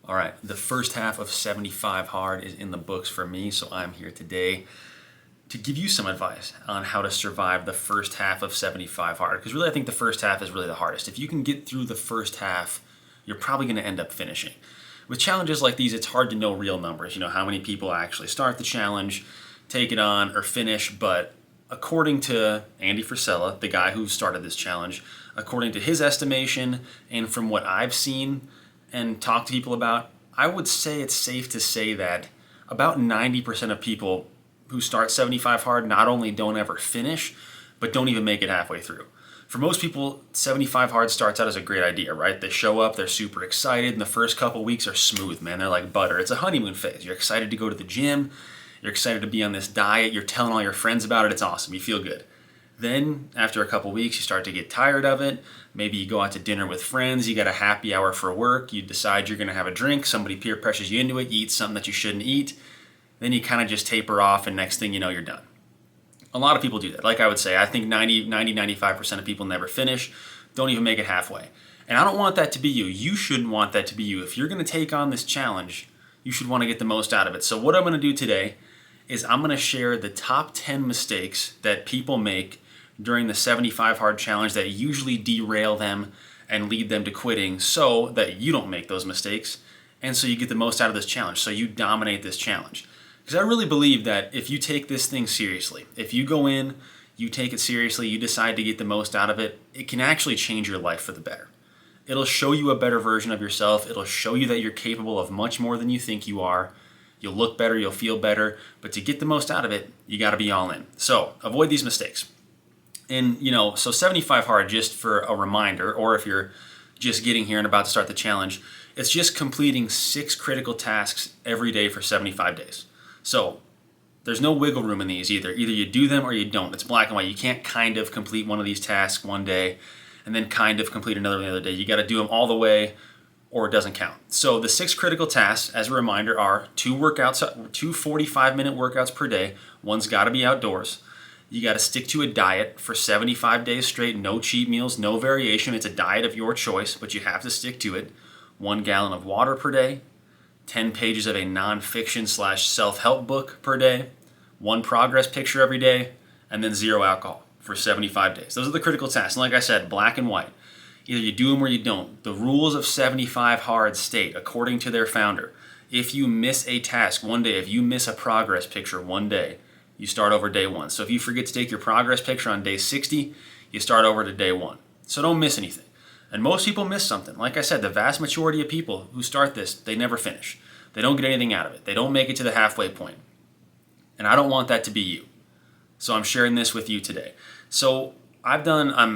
All right, the first half of 75 Hard is in the books for me, so I'm here today to give you some advice on how to survive the first half of 75 Hard. Because really, I think the first half is really the hardest. If you can get through the first half, you're probably going to end up finishing. With challenges like these, it's hard to know real numbers. You know, how many people actually start the challenge, take it on, or finish. But according to Andy Frisella, the guy who started this challenge, according to his estimation and from what I've seen and talked to people about, I would say it's safe to say that about 90% of people who start 75 Hard not only don't ever finish, but don't even make it halfway through. For most people, 75 Hard starts out as a great idea, right? They show up, they're super excited, and the first couple weeks are smooth, man. They're like butter. It's a honeymoon phase. You're excited to go to the gym, you're excited to be on this diet, you're telling all your friends about it, it's awesome, you feel good. Then, after a couple weeks, you start to get tired of it. Maybe you go out to dinner with friends, you got a happy hour for work, you decide you're gonna have a drink, somebody peer pressures you into it, you eat something that you shouldn't eat, then you kind of just taper off, and next thing you know, you're done. A lot of people do that. Like I would say, I think 95% of people never finish, don't even make it halfway. And I don't want that to be you. You shouldn't want that to be you. If you're gonna take on this challenge, you should wanna get the most out of it. So what I'm gonna do today is I'm gonna share the top 10 mistakes that people make during the 75 Hard challenge that usually derail them and lead them to quitting, so that you don't make those mistakes and so you get the most out of this challenge, so you dominate this challenge. Because I really believe that if you take this thing seriously, if you go in, you take it seriously, you decide to get the most out of it, it can actually change your life for the better. It'll show you a better version of yourself. It'll show you that you're capable of much more than you think you are. You'll look better, you'll feel better, but to get the most out of it, you gotta be all in. So avoid these mistakes. And, so 75 Hard, just for a reminder, or if you're just getting here and about to start the challenge, it's just completing 6 critical tasks every day for 75 days. So there's no wiggle room in these either. Either you do them or you don't. It's black and white. You can't kind of complete one of these tasks one day and then kind of complete another the other day. You got to do them all the way or it doesn't count. So the 6 critical tasks, as a reminder, are 2 45-minute workouts per day. One's got to be outdoors. You got to stick to a diet for 75 days straight, no cheat meals, no variation. It's a diet of your choice, but you have to stick to it. 1 gallon of water per day, 10 pages of a nonfiction / self-help book per day, 1 progress picture every day, and then 0 alcohol for 75 days. Those are the critical tasks. And like I said, black and white. Either you do them or you don't. The rules of 75 Hard state, according to their founder, if you miss a task one day, if you miss a progress picture one day, you start over day 1. So if you forget to take your progress picture on day 60, you start over to day 1. So don't miss anything. And most people miss something. Like I said, the vast majority of people who start this, they never finish. They don't get anything out of it. They don't make it to the halfway point. And I don't want that to be you. So I'm sharing this with you today. So I'm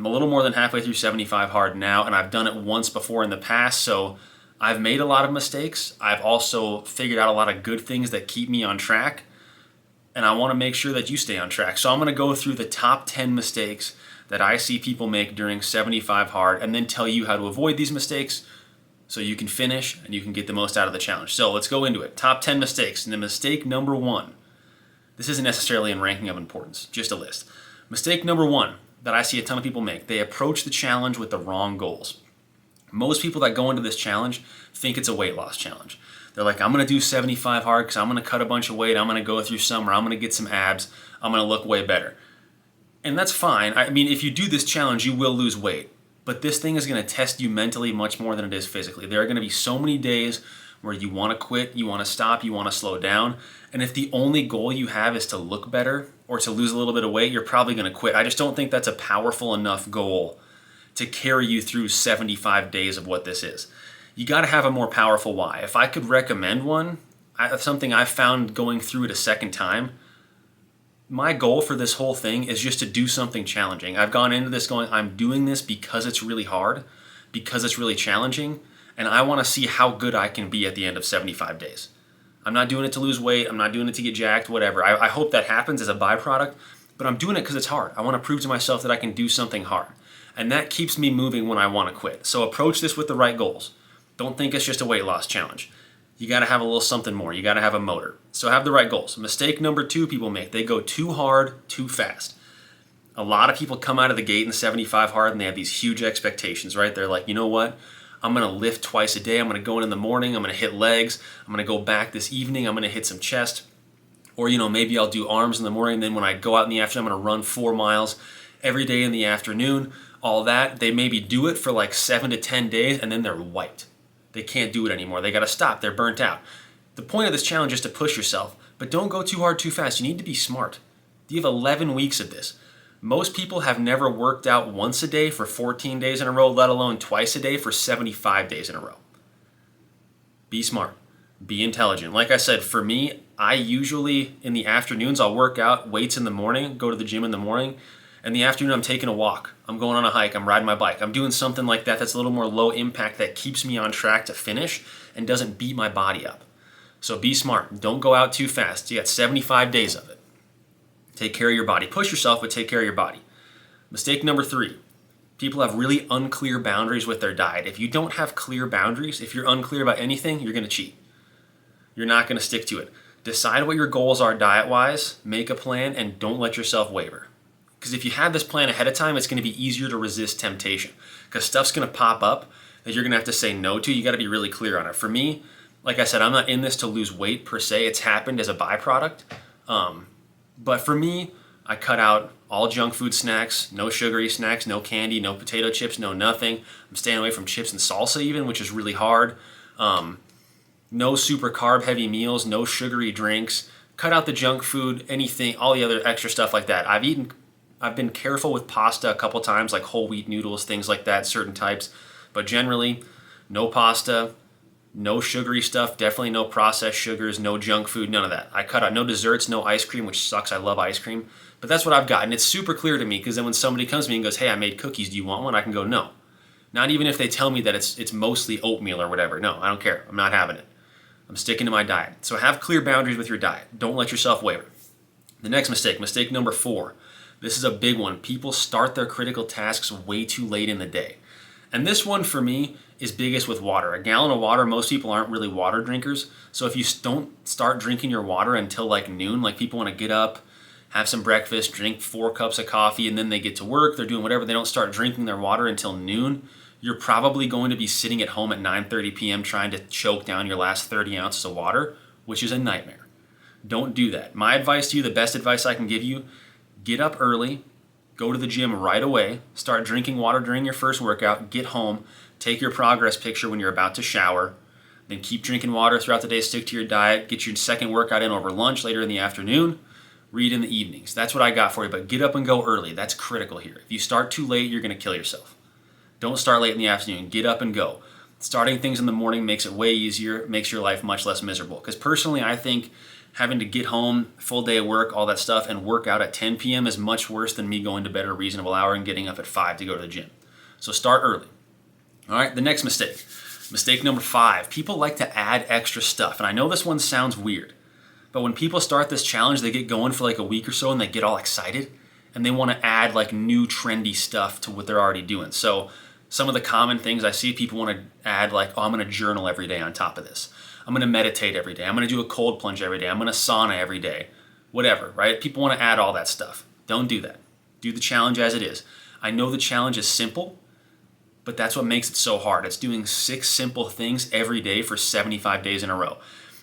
a little more than halfway through 75 Hard now, and I've done it once before in the past, so I've made a lot of mistakes. I've also figured out a lot of good things that keep me on track, and I want to make sure that you stay on track. So I'm going to go through the top 10 mistakes that I see people make during 75 Hard, and then tell you how to avoid these mistakes so you can finish and you can get the most out of the challenge. So let's go into it. Top 10 mistakes. And the mistake number 1, this isn't necessarily in ranking of importance, just a list. Mistake number 1 that I see a ton of people make, they approach the challenge with the wrong goals. Most people that go into this challenge think it's a weight loss challenge. They're like, I'm going to do 75 Hard because I'm going to cut a bunch of weight, I'm going to go through summer, I'm going to get some abs, I'm going to look way better. And that's fine. I mean, if you do this challenge, you will lose weight. But this thing is going to test you mentally much more than it is physically. There are going to be so many days where you want to quit, you want to stop, you want to slow down. And if the only goal you have is to look better or to lose a little bit of weight, you're probably going to quit. I just don't think that's a powerful enough goal to carry you through 75 days of what this is. You got to have a more powerful why. If I could recommend one, something I've found going through it a second time, my goal for this whole thing is just to do something challenging. I've gone into this going, I'm doing this because it's really hard, because it's really challenging, and I want to see how good I can be at the end of 75 days. I'm not doing it to lose weight, I'm not doing it to get jacked, whatever. I hope that happens as a byproduct, but I'm doing it because it's hard. I want to prove to myself that I can do something hard. And that keeps me moving when I want to quit. So approach this with the right goals. Don't think it's just a weight loss challenge. You got to have a little something more. You got to have a motor. So have the right goals. Mistake number 2 people make, they go too hard, too fast. A lot of people come out of the gate in 75 Hard and they have these huge expectations, right? They're like, you know what? I'm going to lift twice a day. I'm going to go in the morning. I'm going to hit legs. I'm going to go back this evening. I'm going to hit some chest. Or, maybe I'll do arms in the morning. Then when I go out in the afternoon, I'm going to run 4 miles every day in the afternoon. All that. They maybe do it for like 7 to 10 days and then they're wiped. They can't do it anymore. They got to stop. They're burnt out. The point of this challenge is to push yourself, but don't go too hard too fast. You need to be smart. You have 11 weeks of this. Most people have never worked out once a day for 14 days in a row, let alone twice a day for 75 days in a row. Be smart. Be intelligent. Like I said, for me, I usually in the afternoons, I'll work out weights in the morning, go to the gym in the morning. In the afternoon, I'm taking a walk. I'm going on a hike. I'm riding my bike. I'm doing something like that that's a little more low impact that keeps me on track to finish and doesn't beat my body up. So be smart. Don't go out too fast. You got 75 days of it. Take care of your body. Push yourself, but take care of your body. Mistake number 3. People have really unclear boundaries with their diet. If you don't have clear boundaries, if you're unclear about anything, you're going to cheat. You're not going to stick to it. Decide what your goals are diet-wise, make a plan, and don't let yourself waver. Because if you have this plan ahead of time, it's going to be easier to resist temptation. Because stuff's going to pop up that you're going to have to say no to. You got to be really clear on it. For me, like I said, I'm not in this to lose weight per se. It's happened as a byproduct. But for me, I cut out all junk food snacks, no sugary snacks, no candy, no potato chips, no nothing. I'm staying away from chips and salsa even, which is really hard. No super carb heavy meals, no sugary drinks. Cut out the junk food, anything, all the other extra stuff like that. I've been careful with pasta a couple times, like whole wheat noodles, things like that, certain types. But generally, no pasta, no sugary stuff, definitely no processed sugars, no junk food, none of that. I cut out no desserts, no ice cream, which sucks. I love ice cream. But that's what I've got. And it's super clear to me because then when somebody comes to me and goes, hey, I made cookies, do you want one? I can go, no. Not even if they tell me that it's mostly oatmeal or whatever. No, I don't care. I'm not having it. I'm sticking to my diet. So have clear boundaries with your diet. Don't let yourself waver. The next mistake number 4. This is a big one. People start their critical tasks way too late in the day. And this one for me is biggest with water. A gallon of water, most people aren't really water drinkers. So if you don't start drinking your water until like noon, like people want to get up, have some breakfast, drink 4 cups of coffee, and then they get to work, they're doing whatever, they don't start drinking their water until noon, you're probably going to be sitting at home at 9:30 p.m. trying to choke down your last 30 ounces of water, which is a nightmare. Don't do that. My advice to you, the best advice I can give you, get up early, go to the gym right away, start drinking water during your first workout, get home, take your progress picture when you're about to shower, then keep drinking water throughout the day, stick to your diet, get your second workout in over lunch later in the afternoon, read in the evenings. That's what I got for you, but get up and go early. That's critical here. If you start too late, you're going to kill yourself. Don't start late in the afternoon. Get up and go. Starting things in the morning makes it way easier, makes your life much less miserable. Because personally, I think having to get home, full day of work, all that stuff, and work out at 10 p.m. is much worse than me going to bed at a reasonable hour and getting up at 5 to go to the gym. So start early. All right, the next mistake. Mistake number 5. People like to add extra stuff. And I know this one sounds weird, but when people start this challenge, they get going for like a week or so and they get all excited and they want to add like new trendy stuff to what they're already doing. So some of the common things I see, people want to add like, oh, I'm going to journal every day on top of this. I'm going to meditate every day. I'm going to do a cold plunge every day. I'm going to sauna every day. Whatever, right? People want to add all that stuff. Don't do that. Do the challenge as it is. I know the challenge is simple, but that's what makes it so hard. It's doing 6 simple things every day for 75 days in a row.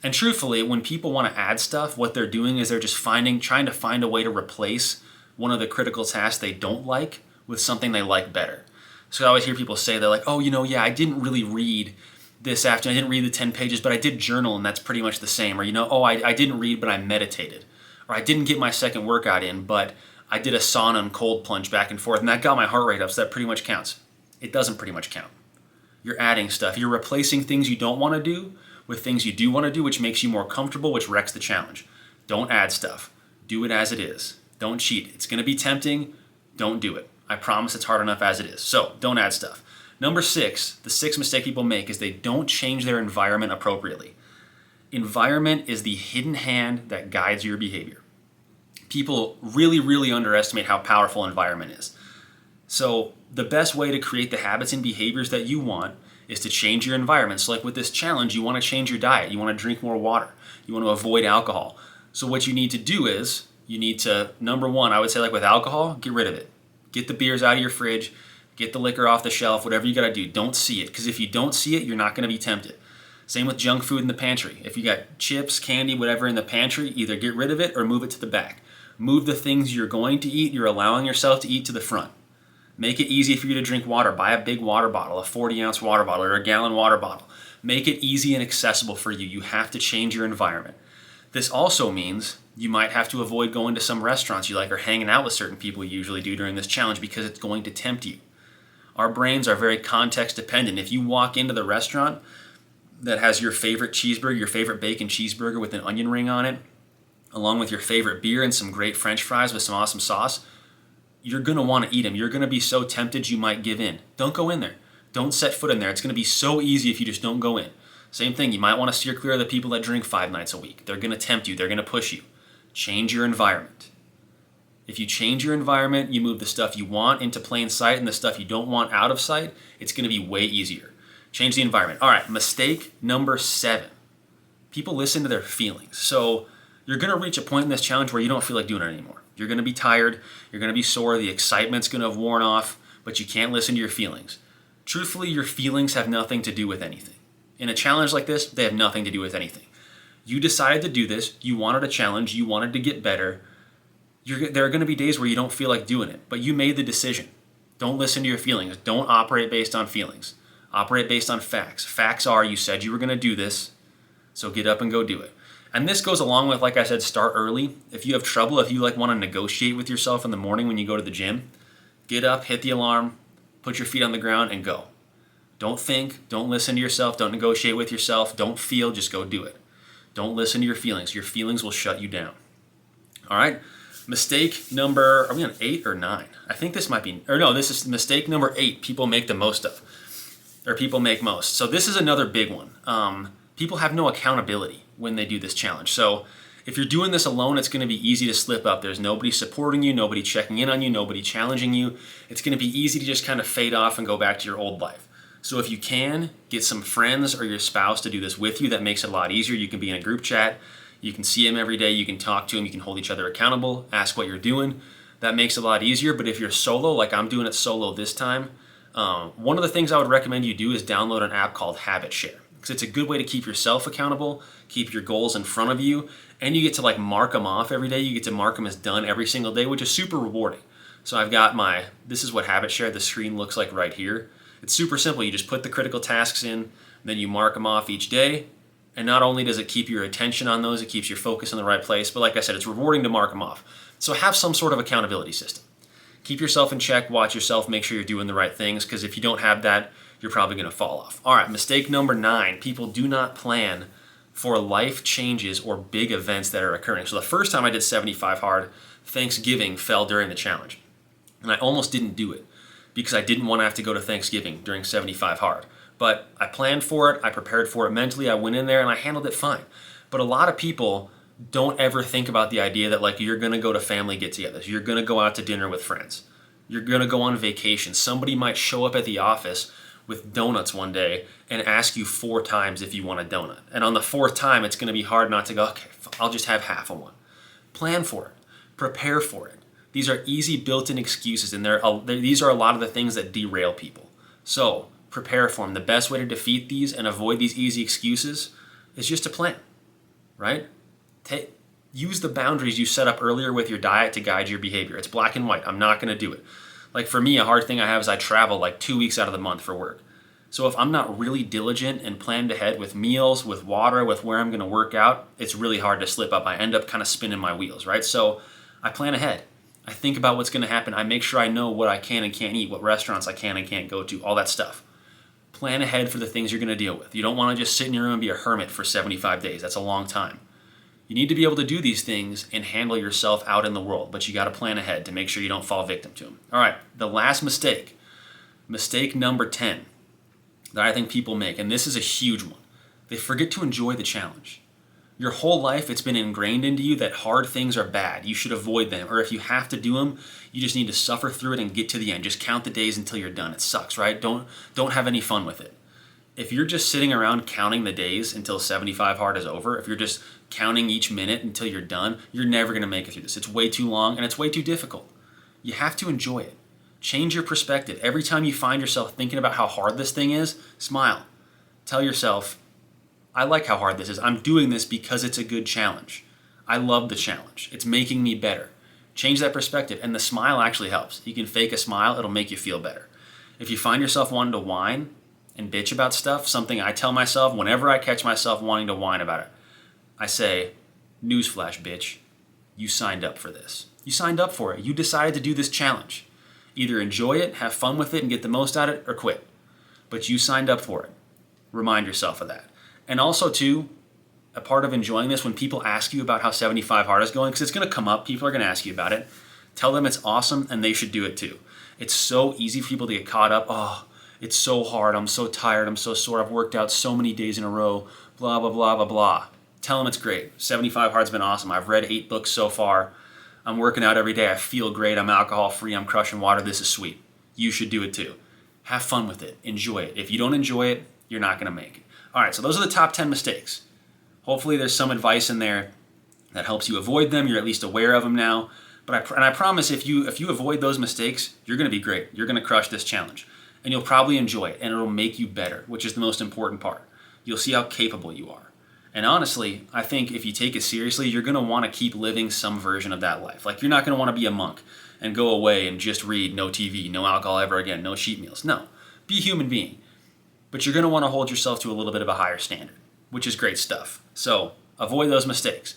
And truthfully, when people want to add stuff, what they're doing is they're just trying to find a way to replace one of the critical tasks they don't like with something they like better. So I always hear people say, they're like, oh, yeah, I didn't really read this afternoon. I didn't read the 10 pages, but I did journal, and that's pretty much the same. Or, I didn't read, but I meditated. Or I didn't get my second workout in, but I did a sauna and cold plunge back and forth, and that got my heart rate up, so that pretty much counts. It doesn't pretty much count. You're adding stuff. You're replacing things you don't want to do with things you do want to do, which makes you more comfortable, which wrecks the challenge. Don't add stuff. Do it as it is. Don't cheat. It's going to be tempting. Don't do it. I promise it's hard enough as it is. So don't add stuff. Number 6, the 6th mistake people make is they don't change their environment appropriately. Environment is the hidden hand that guides your behavior. People really, really underestimate how powerful environment is. So the best way to create the habits and behaviors that you want is to change your environment. So like with this challenge, you want to change your diet. You want to drink more water. You want to avoid alcohol. So what you need to do is you need to, number 1, I would say like with alcohol, get rid of it. Get the beers out of your fridge. Get the liquor off the shelf, whatever you got to do. Don't see it, because if you don't see it, you're not going to be tempted. Same with junk food in the pantry. If you got chips, candy, whatever in the pantry, either get rid of it or move it to the back. Move the things you're going to eat, you're allowing yourself to eat, to the front. Make it easy for you to drink water. Buy a big water bottle, a 40-ounce water bottle or a gallon water bottle. Make it easy and accessible for you. You have to change your environment. This also means you might have to avoid going to some restaurants you like or hanging out with certain people you usually do during this challenge, because it's going to tempt you. Our brains are very context dependent. If you walk into the restaurant that has your favorite cheeseburger, your favorite bacon cheeseburger with an onion ring on it, along with your favorite beer and some great French fries with some awesome sauce, you're going to want to eat them. You're going to be so tempted you might give in. Don't go in there. Don't set foot in there. It's going to be so easy if you just don't go in. Same thing, you might want to steer clear of the people that drink 5 nights a week. They're going to tempt you. They're going to push you. Change your environment. If you change your environment, you move the stuff you want into plain sight and the stuff you don't want out of sight, it's going to be way easier. Change the environment. All right, mistake number 7. People listen to their feelings. So you're going to reach a point in this challenge where you don't feel like doing it anymore. You're going to be tired. You're going to be sore. The excitement's going to have worn off, but you can't listen to your feelings. Truthfully, your feelings have nothing to do with anything. In a challenge like this, they have nothing to do with anything. You decided to do this. You wanted a challenge. You wanted to get better. There are going to be days where you don't feel like doing it, but you made the decision. Don't listen to your feelings. Don't operate based on feelings. Operate based on facts. Facts are, you said you were going to do this, so get up and go do it. And this goes along with, like I said, start early. If you have trouble, if you want to negotiate with yourself in the morning when you go to the gym, get up, hit the alarm, put your feet on the ground, and go. Don't think, don't listen to yourself, don't negotiate with yourself, don't feel, just go do it. Don't listen to your feelings. Your feelings will shut you down. All right? Mistake number, are we on 8 or 9? I think this might be, or no, this is mistake number 8, people make the most of, or people make most. So this is another big one. People have no accountability when they do this challenge. So if you're doing this alone, it's going to be easy to slip up. There's nobody supporting you, nobody checking in on you, nobody challenging you. It's going to be easy to just kind of fade off and go back to your old life. So if you can, get some friends or your spouse to do this with you. That makes it a lot easier. You can be in a group chat. You can see him every day. You can talk to him. You can hold each other accountable. Ask what you're doing. That makes it a lot easier. But if you're solo, like I'm doing it solo this time, one of the things I would recommend you do is download an app called Habit Share, because it's a good way to keep yourself accountable, keep your goals in front of you, and you get to mark them off every day. You get to mark them as done every single day, which is super rewarding. So I've got this is what Habit Share, the screen looks like right here. It's super simple. You just put the critical tasks in, then you mark them off each day. And not only does it keep your attention on those, it keeps your focus in the right place, but like I said, it's rewarding to mark them off. So have some sort of accountability system. Keep yourself in check, watch yourself, make sure you're doing the right things, because if you don't have that, you're probably going to fall off. All right, mistake number 9, people do not plan for life changes or big events that are occurring. So the first time I did 75 hard, Thanksgiving fell during the challenge. And I almost didn't do it because I didn't want to have to go to Thanksgiving during 75 hard. But I planned for it, I prepared for it mentally, I went in there and I handled it fine. But a lot of people don't ever think about the idea that you're going to go to family get-togethers, you're going to go out to dinner with friends, you're going to go on vacation. Somebody might show up at the office with donuts one day and ask you 4 times if you want a donut. And on the 4th time, it's going to be hard not to go, okay, I'll just have half of one. Plan for it. Prepare for it. These are easy built-in excuses, and these are a lot of the things that derail people. So prepare for them. The best way to defeat these and avoid these easy excuses is just to plan, right? Use the boundaries you set up earlier with your diet to guide your behavior. It's black and white. I'm not going to do it. Like for me, a hard thing I have is I travel 2 weeks out of the month for work. So if I'm not really diligent and planned ahead with meals, with water, with where I'm going to work out, it's really hard to slip up. I end up kind of spinning my wheels, right? So I plan ahead. I think about what's going to happen. I make sure I know what I can and can't eat, what restaurants I can and can't go to, all that stuff. Plan ahead for the things you're going to deal with. You don't want to just sit in your room and be a hermit for 75 days. That's a long time. You need to be able to do these things and handle yourself out in the world, but you got to plan ahead to make sure you don't fall victim to them. All right, the last mistake number 10 that I think people make, and this is a huge one. They forget to enjoy the challenge. Your whole life, it's been ingrained into you that hard things are bad. You should avoid them. Or if you have to do them, you just need to suffer through it and get to the end. Just count the days until you're done. It sucks, right? Don't have any fun with it. If you're just sitting around counting the days until 75 hard is over, if you're just counting each minute until you're done, you're never going to make it through this. It's way too long and it's way too difficult. You have to enjoy it. Change your perspective. Every time you find yourself thinking about how hard this thing is, smile. Tell yourself, I like how hard this is. I'm doing this because it's a good challenge. I love the challenge. It's making me better. Change that perspective, and the smile actually helps. You can fake a smile, it'll make you feel better. If you find yourself wanting to whine and bitch about stuff, something I tell myself whenever I catch myself wanting to whine about it, I say, newsflash, bitch, you signed up for this. You signed up for it. You decided to do this challenge. Either enjoy it, have fun with it, and get the most out of it, or quit. But you signed up for it. Remind yourself of that. And also, too, a part of enjoying this, when people ask you about how 75 hard is going, because it's going to come up, people are going to ask you about it, tell them it's awesome and they should do it too. It's so easy for people to get caught up, oh, it's so hard, I'm so tired, I'm so sore, I've worked out so many days in a row, blah, blah, blah, blah, blah. Tell them it's great. 75 hard's been awesome. I've read 8 books so far. I'm working out every day. I feel great. I'm alcohol free. I'm crushing water. This is sweet. You should do it too. Have fun with it. Enjoy it. If you don't enjoy it, you're not going to make it. All right, so those are the top 10 mistakes. Hopefully there's some advice in there that helps you avoid them. You're at least aware of them now. But I promise if you avoid those mistakes, you're going to be great. You're going to crush this challenge. And you'll probably enjoy it, and it'll make you better, which is the most important part. You'll see how capable you are. And honestly, I think if you take it seriously, you're going to want to keep living some version of that life. Like, you're not going to want to be a monk and go away and just read, no TV, no alcohol ever again, no cheat meals. No, be a human being. But you're going to want to hold yourself to a little bit of a higher standard, which is great stuff. So avoid those mistakes.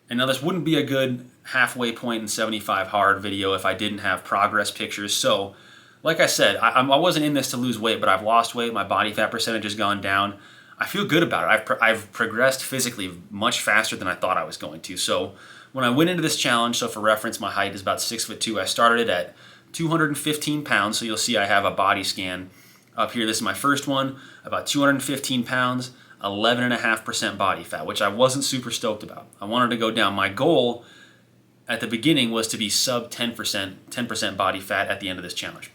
And now this wouldn't be a good halfway point in 75 hard video if I didn't have progress pictures. So like I said, I wasn't in this to lose weight, but I've lost weight. My body fat percentage has gone down. I feel good about it. I've progressed physically much faster than I thought I was going to. So when I went into this challenge, so for reference, my height is about 6'2". I started it at 215 pounds. So you'll see I have a body scan up here. This is my first one, about 215 pounds, 11.5% body fat, which I wasn't super stoked about. I wanted to go down. My goal at the beginning was to be sub 10% body fat at the end of this challenge.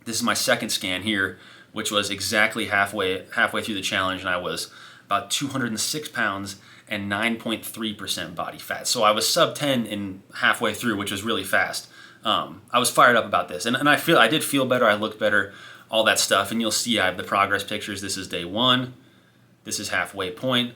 This is my second scan here, which was exactly halfway through the challenge, and I was about 206 pounds and 9.3% body fat. So I was sub 10 in halfway through, which was really fast. I was fired up about this, and I did feel better. I looked better, all that stuff, and you'll see I have the progress pictures. This is day 1. This is halfway point.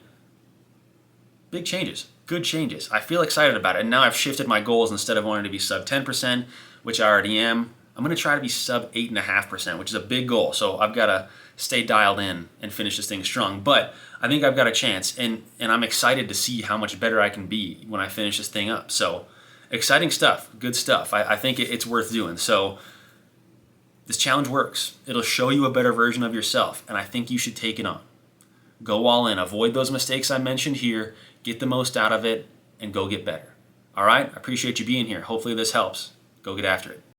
Big changes, good changes. I feel excited about it, and now I've shifted my goals. Instead of wanting to be sub 10%, which I already am, I'm going to try to be sub 8.5%, which is a big goal. So I've got to stay dialed in and finish this thing strong. But I think I've got a chance, and I'm excited to see how much better I can be when I finish this thing up. So exciting stuff, good stuff. I think it's worth doing. So this challenge works. It'll show you a better version of yourself, and I think you should take it on. Go all in. Avoid those mistakes I mentioned here. Get the most out of it, and go get better. All right? I appreciate you being here. Hopefully this helps. Go get after it.